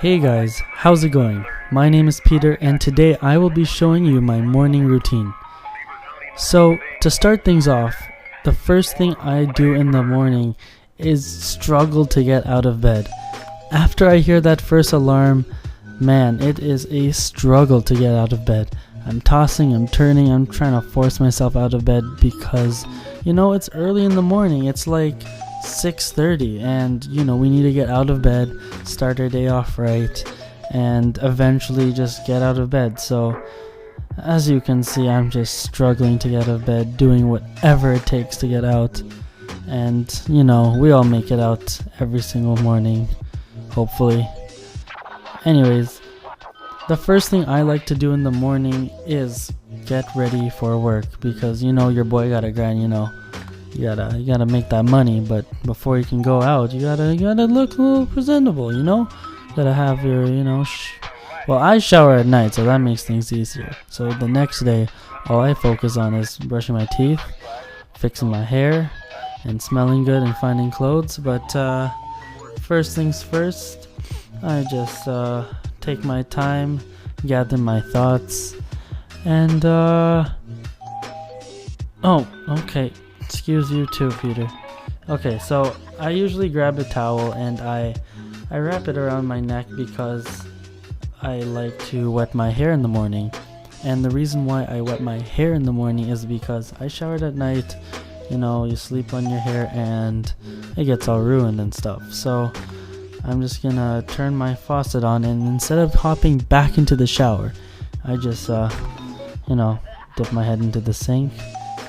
Hey guys, how's it going? My name is Peter and today I will be showing you my morning routine. So to start things off, the first thing I do in the morning is struggle to get out of bed. After I hear that first alarm, man, it is a struggle to get out of bed. I'm tossing, I'm turning, I'm trying to force myself out of bed because, it's early in the morning. It's like 6:30 and, we need to get out of bed, start our day off right, and eventually just get out of bed. So, as you can see, I'm just struggling to get out of bed, doing whatever it takes to get out. And, we all make it out every single morning, hopefully. Anyways, the first thing I like to do in the morning is get ready for work because your boy gotta grind. You gotta make that money, but before you can go out, you gotta look a little presentable. Gotta have your well, I shower at night, so that makes things easier. So the next day, all I focus on is brushing my teeth, fixing my hair, and smelling good and finding clothes. But first things first, I just take my time, gather my thoughts, and okay, excuse you too, Peter. Okay, so I usually grab a towel and I wrap it around my neck because I like to wet my hair in the morning. And the reason why I wet my hair in the morning is because I showered at night. You sleep on your hair and it gets all ruined and stuff. So I'm just gonna turn my faucet on, and instead of hopping back into the shower, I just dip my head into the sink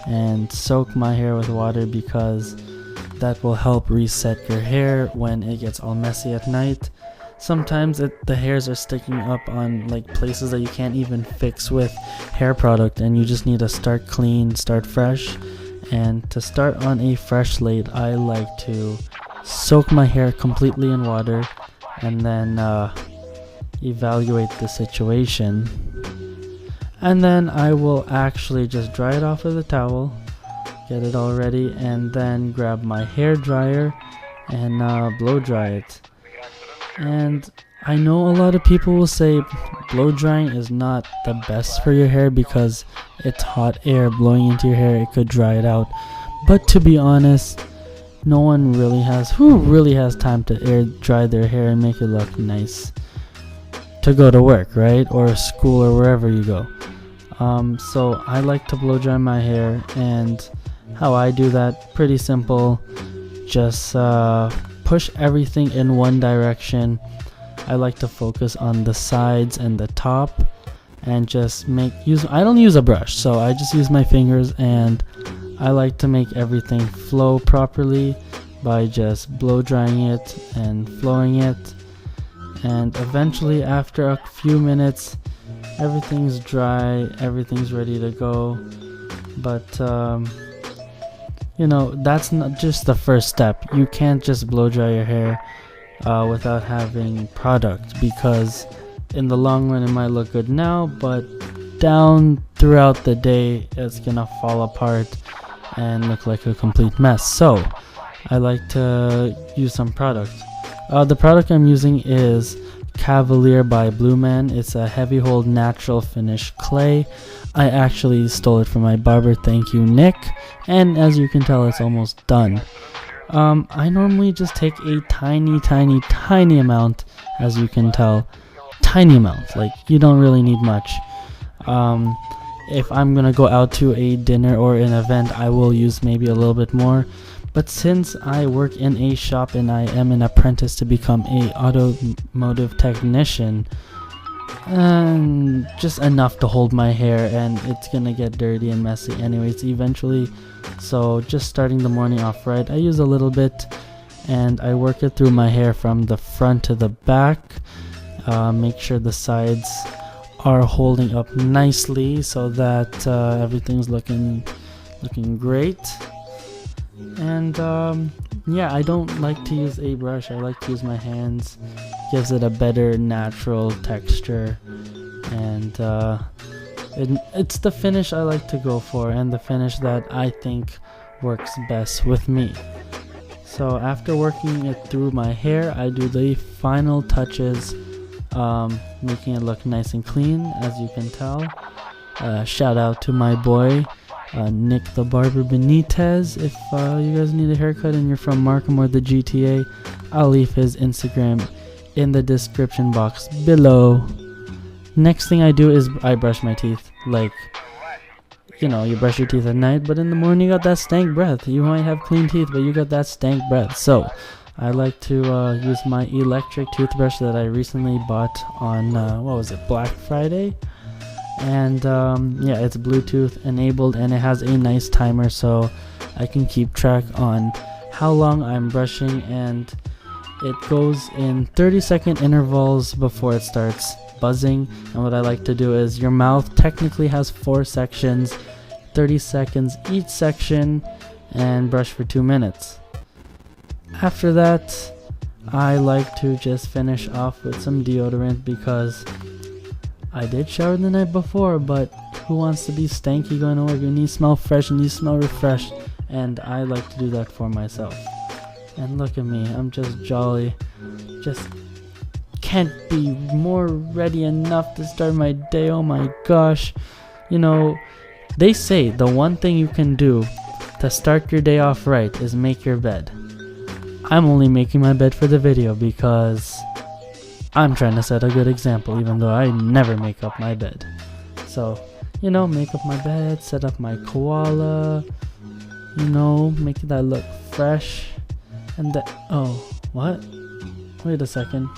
and soak my hair with water because that will help reset your hair when it gets all messy at night. Sometimes the hairs are sticking up on places that you can't even fix with hair product, and you just need to start clean, start fresh. And to start on a fresh slate, I like to soak my hair completely in water and then evaluate the situation. And then I will actually just dry it off with a towel, get it all ready, and then grab my hair dryer and blow dry it. And I know a lot of people will say blow drying is not the best for your hair because it's hot air blowing into your hair, it could dry it out. But to be honest, no one who really has time to air dry their hair and make it look nice to go to work, right? Or school or wherever you go. So I like to blow dry my hair, and how I do that, pretty simple. Just push everything in one direction. I like to focus on the sides and the top, and just I don't use a brush, so I just use my fingers, and I like to make everything flow properly by just blow drying it and flowing it. And eventually, after a few minutes, everything's dry, everything's ready to go. But that's not just the first step. You can't just blow dry your hair without having product, because in the long run it might look good now, but down throughout the day it's gonna fall apart and look like a complete mess. So I like to use some product. The product I'm using is Cavalier by Blue Man. It's a heavy hold natural finish clay. I actually stole it from my barber, thank you Nick, and as you can tell, it's almost done. I normally just take a tiny amount, as you can tell. Tiny amount, you don't really need much. If I'm gonna go out to a dinner or an event, I will use maybe a little bit more. But since I work in a shop and I am an apprentice to become a automotive technician, just enough to hold my hair, and it's gonna get dirty and messy anyways eventually. So just starting the morning off right, I use a little bit and I work it through my hair from the front to the back. Make sure the sides are holding up nicely so that everything's looking great. And I don't like to use a brush, I like to use my hands. Gives it a better natural texture, and it's the finish I like to go for, and the finish that I think works best with me. So after working it through my hair, I do the final touches making it look nice and clean, as you can tell. Shout out to my boy Nick the Barber Benitez. If you guys need a haircut and you're from Markham or the GTA, I'll leave his Instagram in the description box below. Next thing I do is I brush my teeth. Like, you know, you brush your teeth at night, but in the morning you got that stank breath. You might have clean teeth, but you got that stank breath. So I like to use my electric toothbrush that I recently bought on what was it, Black Friday. And yeah, it's Bluetooth enabled, and it has a nice timer so I can keep track on how long I'm brushing, and it goes in 30-second intervals before it starts buzzing. And what I like to do is, your mouth technically has 4 sections, 30 seconds each section, and brush for 2 minutes. After that, I like to just finish off with some deodorant, because I did shower the night before, but who wants to be stanky going to work? You need to smell fresh and you smell refreshed, and I like to do that for myself. And look at me, I'm just jolly, just can't be more ready enough to start my day. Oh my gosh. You know, they say the one thing you can do to start your day off right is make your bed. I'm only making my bed for the video because I'm trying to set a good example, even though I never make up my bed. So, you know, make up my bed, set up my koala, you know, make that look fresh. And that, oh, what? Wait a second.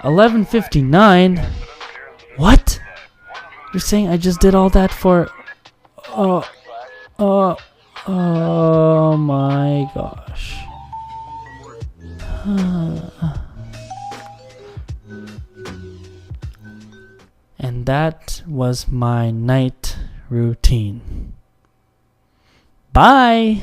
11:59? What? You're saying I just did all that for, oh my gosh. And that was my night routine. Bye!